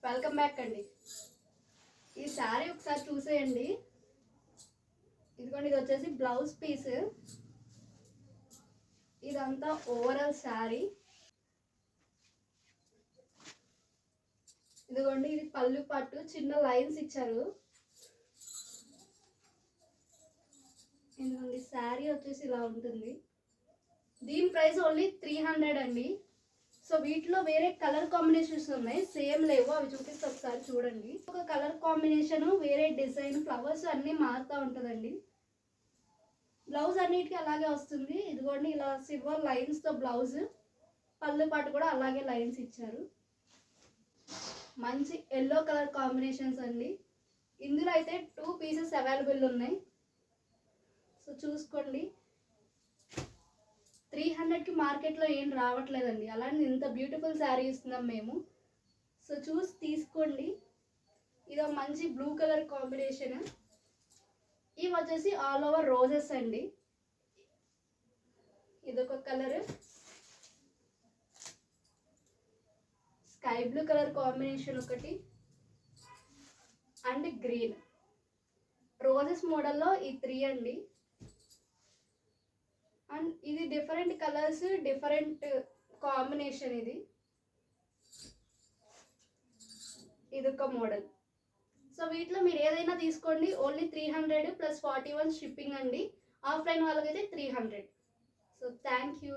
Welcome back అండి. ఈ శారీ ఒకసారి చూసేయండి. ఇదిగోండి, ఇది వచ్చేసి బ్లౌజ్ పీస్. ఇదంతా ఓవరాల్ శారీ. ఇదిగోండి, ఇది పళ్ళు పట్టు, చిన్న లైన్స్ ఇచ్చారు. ఇదిగోండి, శారీ వచ్చేసి ఇలా ఉంటుంది. దీని ప్రైస్ ఓన్లీ 300 అండి. సో వీటిలో వేరే కలర్ కాంబినేషన్స్ ఉన్నాయి, సేమ్ లేవు, అవి చూపిస్తే ఒకసారి చూడండి. ఒక కలర్ కాంబినేషన్, వేరే డిజైన్, ఫ్లవర్స్ అన్నీ మారుతూ ఉంటుందండి. బ్లౌజ్ అన్నిటికీ అలాగే వస్తుంది. ఇదిగోండి, ఇలా సిల్వర్ లైన్స్తో బ్లౌజ్, పళ్ళు పాటు కూడా అలాగే లైన్స్ ఇచ్చారు. మంచి ఎల్లో కలర్ కాంబినేషన్స్ అండి. ఇందులో అయితే 2 పీసెస్ అవైలబుల్ ఉన్నాయి. సో చూసుకోండి. 300కి మార్కెట్లో ఏం రావట్లేదండి. అలాంటి ఇంత బ్యూటిఫుల్ శారీ ఇస్తున్నాం మేము. సో చూసి తీసుకోండి. ఇది ఒక మంచి బ్లూ కలర్ కాంబినేషన్. ఇవి వచ్చేసి ఆల్ ఓవర్ రోజెస్ అండి. ఇదొక colour, sky blue colour combination ఒకటి, అండ్ గ్రీన్. రోజెస్ మోడల్లో ఈ 3 అండి. అండ్ ఇది డిఫరెంట్ కలర్స్, డిఫరెంట్ కాంబినేషన్. ఇదొక మోడల్. సో వీటిలో మీరు ఏదైనా తీసుకోండి. ఓన్లీ 300 + 41 షిప్పింగ్ అండి. ఆఫ్లైన్ వాళ్ళకైతే 300. So thank you.